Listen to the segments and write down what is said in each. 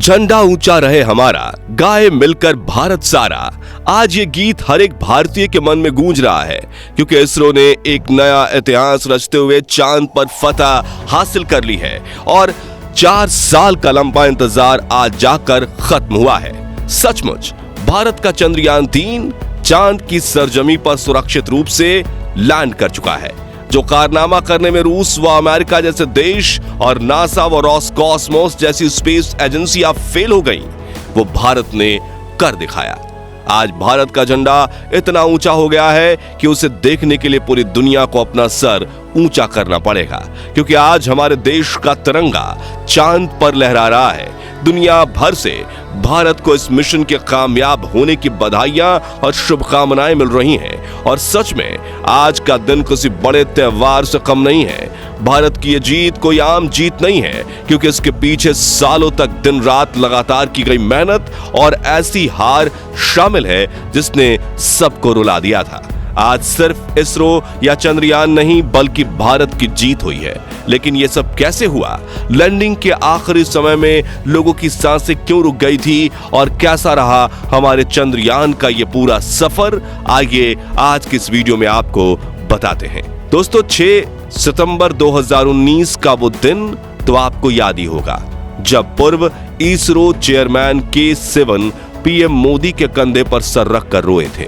झंडा ऊंचा रहे हमारा, गाए मिलकर भारत सारा। आज ये गीत हर एक भारतीय के मन में गूंज रहा है, क्योंकि इसरो ने एक नया इतिहास रचते हुए चांद पर फतह हासिल कर ली है और 4 साल का लंबा इंतजार आज जाकर खत्म हुआ है। सचमुच भारत का चंद्रयान 3 चांद की सरजमी पर सुरक्षित रूप से लैंड कर चुका है। जो कारनामा करने में रूस व अमेरिका जैसे देश और नासा व रॉसकॉस्मोस जैसी स्पेस एजेंसियां फेल हो गईं, वो भारत ने कर दिखाया। आज भारत का झंडा इतना ऊंचा हो गया है कि उसे देखने के लिए पूरी दुनिया को अपना सर ऊंचा करना पड़ेगा, क्योंकि आज हमारे देश का तिरंगा चांद पर लहरा रहा है। दुनिया भर से भारत को इस मिशन के कामयाब होने की बधाइयां और शुभकामनाएं मिल रही हैं और सच में आज का दिन किसी बड़े त्योहार से कम नहीं है। भारत की ये जीत कोई आम जीत नहीं है, क्योंकि इसके पीछे सालों तक दिन रात लगातार की गई मेहनत और ऐसी हार शामिल है जिसने सबको रुला दिया था। आज सिर्फ इसरो या चंद्रयान नहीं बल्कि भारत की जीत हुई है। लेकिन ये सब कैसे हुआ? लैंडिंग के आखिरी समय में लोगों की सांसें क्यों रुक गई थी और कैसा रहा हमारे चंद्रयान का ये पूरा सफर? आइए आज की इस वीडियो में आपको बताते हैं। दोस्तों, 6 सितंबर 2019 का वो दिन तो आपको याद ही होगा, जब पूर्व इसरो चेयरमैन के. पीएम मोदी के कंधे पर सर रख कर रोए थे।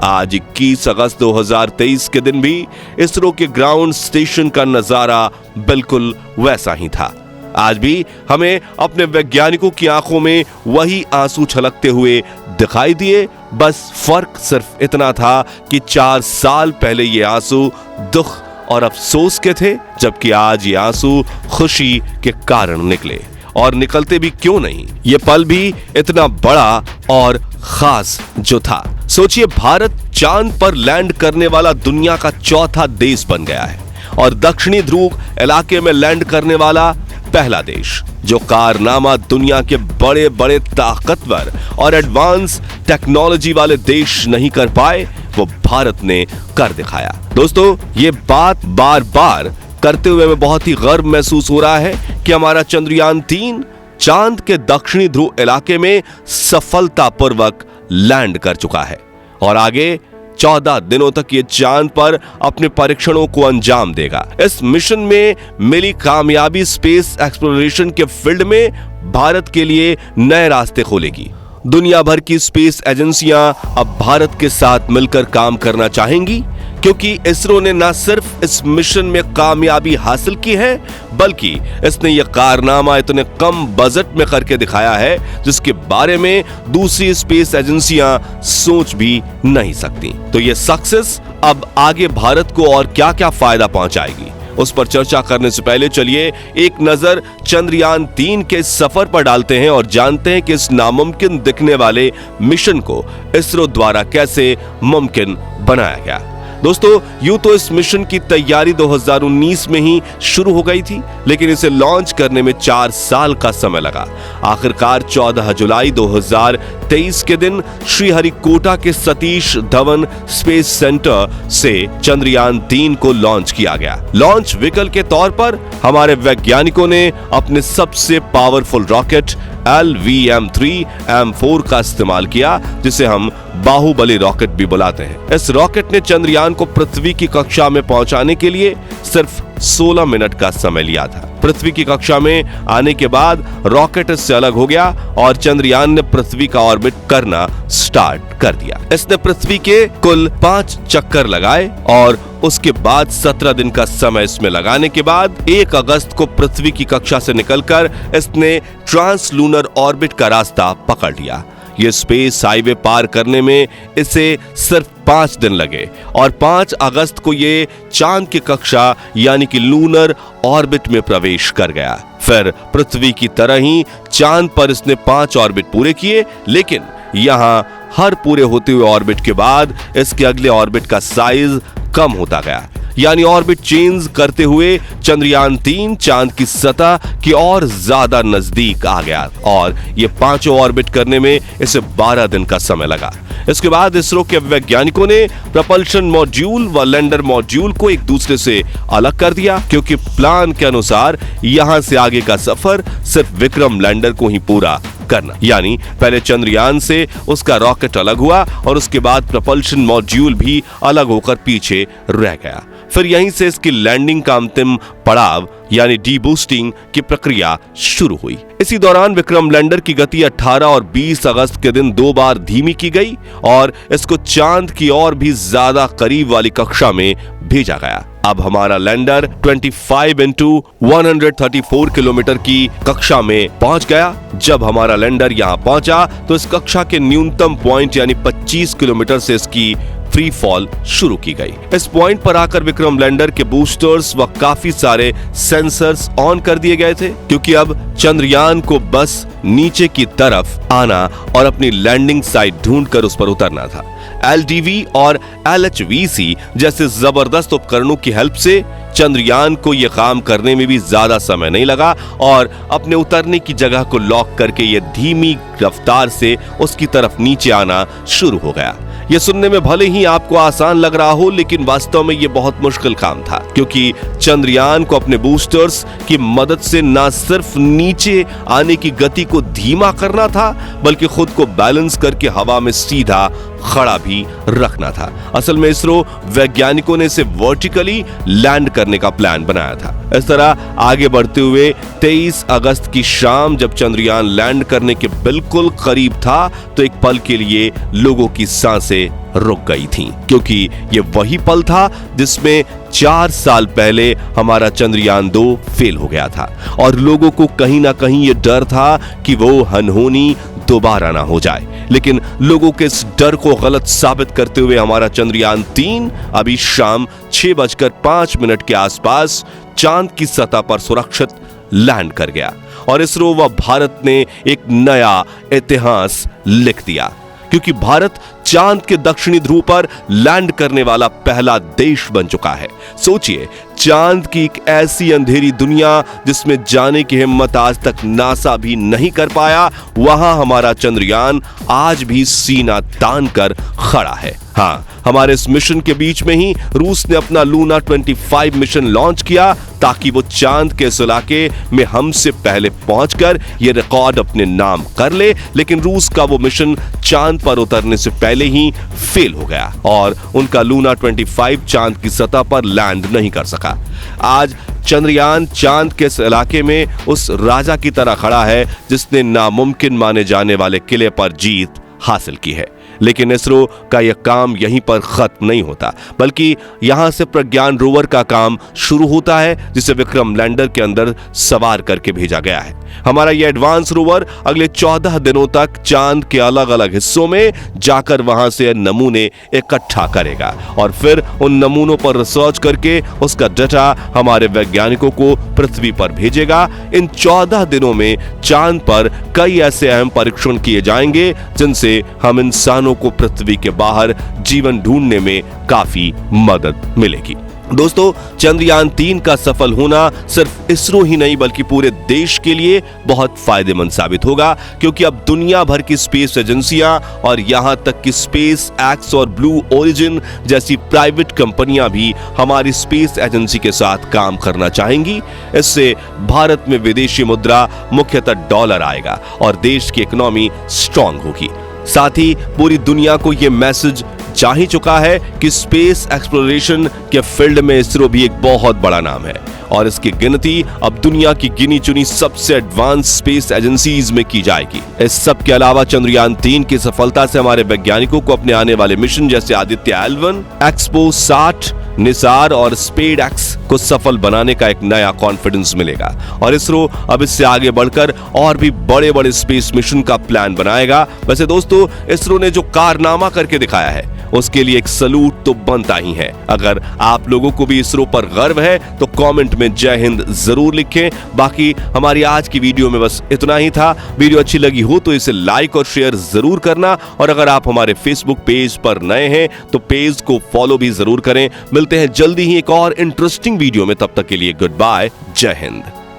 आज 21 अगस्त 2023 के दिन भी इसरो के ग्राउंड स्टेशन का नजारा बिल्कुल वैसा ही था। आज भी हमें अपने वैज्ञानिकों की आंखों में वही आंसू छलकते हुए दिखाई दिए। बस फर्क सिर्फ इतना था कि 4 साल पहले ये आंसू दुख और अफसोस के थे, जबकि आज ये आंसू खुशी के कारण निकले। और निकलते भी क्यों नहीं, ये पल भी इतना बड़ा और खास जो था। सोचिए, भारत चांद पर लैंड करने वाला दुनिया का चौथा देश बन गया है और दक्षिणी ध्रुव इलाके में लैंड करने वाला पहला देश। जो कारनामा दुनिया के बड़े बड़े ताकतवर और एडवांस टेक्नोलॉजी वाले देश नहीं कर पाए, वो भारत ने कर दिखाया। दोस्तों, ये बात बार बार करते हुए हमें बहुत ही गर्व महसूस हो रहा है कि हमारा चंद्रयान 3 चांद के दक्षिणी ध्रुव इलाके में सफलतापूर्वक लैंड कर चुका है और आगे 14 दिनों तक ये चांद पर अपने परीक्षणों को अंजाम देगा। इस मिशन में मिली कामयाबी स्पेस एक्सप्लोरेशन के फील्ड में भारत के लिए नए रास्ते खोलेगी। दुनिया भर की स्पेस एजेंसियां अब भारत के साथ मिलकर काम करना चाहेंगी, क्योंकि इसरो ने न सिर्फ इस मिशन में कामयाबी हासिल की है, बल्कि इसने यह कारनामा इतने कम बजट में करके दिखाया है जिसके बारे में दूसरी स्पेस एजेंसियां सोच भी नहीं सकती। तो यह सक्सेस अब आगे भारत को और क्या क्या फायदा पहुंचाएगी, उस पर चर्चा करने से पहले चलिए एक नजर चंद्रयान 3 के सफर पर डालते हैं और जानते हैं कि इस नामुमकिन दिखने वाले मिशन को इसरो द्वारा कैसे मुमकिन बनाया गया। दोस्तों, यूं तो इस मिशन की तैयारी 2019 में ही शुरू हो गई थी, लेकिन इसे लॉन्च करने में 4 साल का समय लगा। आखिरकार 14 जुलाई 2023 के दिन श्रीहरिकोटा के सतीश धवन स्पेस सेंटर से चंद्रयान 3 को लॉन्च किया गया। लॉन्च व्हीकल के तौर पर हमारे वैज्ञानिकों ने अपने सबसे पावरफुल रॉकेट LVM-3M4 का इस्तेमाल किया, जिसे हम बाहुबली रॉकेट भी बुलाते हैं। इस रॉकेट ने चंद्रयान को पृथ्वी की कक्षा में पहुंचाने के लिए सिर्फ 16 मिनट का समय लिया था। पृथ्वी की कक्षा में आने के बाद रॉकेट इससे अलग हो गया और चंद्रयान ने पृथ्वी का ऑर्बिट करना स्टार्ट कर दिया। इसने पृथ्वी के कुल 5 चक्कर लगाए और उसके बाद 17 दिन का समय इसमें लगाने के बाद 1 अगस्त को पृथ्वी की कक्षा से निकलकर इसने ट्रांसलूनर ऑर्बिट का रास्ता पकड़ लिया। ये स्पेस हाईवे पार करने में इसे सिर्फ 5 दिन लगे और 5 अगस्त को ये चांद की कक्षा यानी कि लूनर ऑर्बिट में प्रवेश कर गया। फिर पृथ्वी की तरह ही चांद पर इसने 5 ऑर्बिट पूरे किए, लेकिन यहाँ हर पूरे होते हुए ऑर्बिट के बाद इसके अगले ऑर्बिट का साइज कम होता गया। यानी ऑर्बिट चेंज करते हुए चंद्रयान 3 चांद की सतह की और ज्यादा नजदीक आ गया और ये पांचों ऑर्बिट करने में इसे 12 दिन का समय लगा। इसके बाद इसरो के वैज्ञानिकों ने प्रपल्शन मॉड्यूल व लैंडर मॉड्यूल को एक दूसरे से अलग कर दिया, क्योंकि प्लान के अनुसार यहां से आगे का सफर सिर्फ विक्रम लैंडर को ही पूरा करना। यानी पहले चंद्रयान से उसका रॉकेट अलग हुआ और उसके बाद प्रपल्शन मॉड्यूल भी अलग होकर पीछे रह गया। फिर यहीं से इसकी लैंडिंग का अंतिम पड़ाव यानी डीबूस्टिंग की प्रक्रिया शुरू हुई। इसी दौरान विक्रम लैंडर की गति 18 और 20 अगस्त के दिन 2 बार धीमी की गई और इसको चांद की और भी ज्यादा करीब वाली कक्षा में भेजा गया। अब हमारा लैंडर 25 into 134 किलोमीटर की कक्षा में पहुंच गया। जब हमारा लैंडर यहां पहुंचा तो इस कक्षा के न्यूनतम पॉइंट यानी 25 किलोमीटर से इसकी फ्री फॉल शुरू की गई। इस पॉइंट पर आकर विक्रम लैंडर के बूस्टर्स व काफी सारे सेंसर्स ऑन कर दिए गए थे, क्योंकि अब चंद्रयान को बस नीचे की तरफ आना और अपनी लैंडिंग साइट ढूंढकर उस पर उतरना था। LDV और LHVC जैसे जबरदस्त उपकरणों की हेल्प से चंद्रयान को यह काम करने में भी ज्यादा समय नहीं लगा और अपने उतरने की जगह को लॉक करके यह धीमी रफ्तार से उसकी तरफ नीचे आना शुरू हो गया। यह सुनने में भले ही आपको आसान लग रहा हो, लेकिन वास्तव में यह बहुत मुश्किल काम था, क्योंकि चंद्रयान को अपने बूस्टर्स की मदद से न सिर्फ नीचे आने की गति को धीमा करना था, बल्कि खुद को बैलेंस करके हवा में सीधा खड़ा भी रखना था। असल में इसरो वैज्ञानिकों ने इसे वर्टिकली लैंड करने का प्लान बनाया था। इस तरह आगे बढ़ते हुए 23 अगस्त की शाम जब चंद्रयान लैंड करने के बिल्कुल करीब था तो एक पल के लिए लोगों की सांसें रुक गई थीं, क्योंकि ये वही पल था जिसमें 4 साल पहले हमारा चंद्रयान 2 फेल हो गया था और लोगों को कहीं ना कहीं ये डर था कि वो अनहोनी दोबारा ना हो जाए। लेकिन लोगों के इस डर को गलत साबित करते हुए हमारा चंद्रयान 3 अभी शाम 6:05 के आसपास चांद की सतह पर सुरक्षित लैंड कर गया और इसरो व भारत ने एक नया इतिहास लिख दिया, क्योंकि भारत चांद के दक्षिणी ध्रुव पर लैंड करने वाला पहला देश बन चुका है। सोचिए, चांद की एक ऐसी अंधेरी दुनिया जिसमें जाने की हिम्मत आज तक नासा भी नहीं कर पाया, वहां हमारा चंद्रयान आज भी सीना तान कर खड़ा है। हाँ, हमारे इस मिशन के बीच में ही रूस ने अपना लूना 25 मिशन लॉन्च किया ताकि वो चांद के इस इलाके में हमसे पहले पहुंचकर ये रिकॉर्ड अपने नाम कर ले, लेकिन रूस का वो मिशन चांद पर उतरने से पहले ही फेल हो गया और उनका लूना 25 चांद की सतह पर लैंड नहीं कर सका। आज चंद्रयान चांद के इस इलाके में उस राजा की तरह खड़ा है जिसने नामुमकिन माने जाने वाले किले पर जीत हासिल की है। लेकिन इसरो का यह काम यहीं पर खत्म नहीं होता, बल्कि यहां से प्रज्ञान रोवर का काम शुरू होता है, जिसे विक्रम लैंडर के अंदर सवार करके भेजा गया है। हमारा यह एडवांस रोवर अगले 14 दिनों तक चांद के अलग अलग हिस्सों में जाकर वहां से नमूने इकट्ठा करेगा और फिर उन नमूनों पर रिसर्च करके उसका डाटा हमारे वैज्ञानिकों को पृथ्वी पर भेजेगा। इन 14 दिनों में चांद पर कई ऐसे अहम परीक्षण किए जाएंगे जिनसे हम इंसानों को पृथ्वी के बाहर जीवन ढूंढने में काफी मदद मिलेगी। दोस्तों, चंद्रयान 3 का सफल होना सिर्फ इसरो ही नहीं बल्कि पूरे देश के लिए बहुत फायदेमंद साबित होगा, क्योंकि अब दुनिया भर की स्पेस एजेंसियां और यहां तक कि स्पेस एक्स और ब्लू ओरिजिन जैसी प्राइवेट कंपनियां भी हमारी स्पेस एजेंसी के साथ काम करना चाहेंगी। इससे भारत में विदेशी मुद्रा मुख्यतः डॉलर आएगा और देश की इकोनॉमी स्ट्रांग होगी। साथ ही पूरी दुनिया को यह मैसेज जा ही चुका है कि स्पेस एक्सप्लोरेशन के फील्ड में इसरो भी एक बहुत बड़ा नाम है और इसकी गिनती अब दुनिया की गिनी चुनी सबसे एडवांस स्पेस एजेंसीज में की जाएगी। इस सब के अलावा चंद्रयान 3 की सफलता से हमारे वैज्ञानिकों को अपने आने वाले मिशन जैसे आदित्य L1, एक्सपो 60, निसार और स्पेड एक्स को सफल बनाने का एक नया कॉन्फिडेंस मिलेगा और इसरो अब इससे आगे बढ़कर और भी बड़े बड़े स्पेस मिशन का प्लान बनाएगा। वैसे दोस्तों, इसरो ने जो कारनामा करके दिखाया है उसके लिए एक सलूट तो बनता ही है। अगर आप लोगों को भी इसरो पर गर्व है तो कमेंट में जय हिंद जरूर लिखें। बाकी हमारी आज की वीडियो में बस इतना ही था। वीडियो अच्छी लगी हो तो इसे लाइक और शेयर जरूर करना और अगर आप हमारे फेसबुक पेज पर नए हैं तो पेज को फॉलो भी जरूर करें। मिलते मिलते हैं जल्दी ही एक और इंटरेस्टिंग वीडियो में, तब तक के लिए गुड बाय, जय हिंद।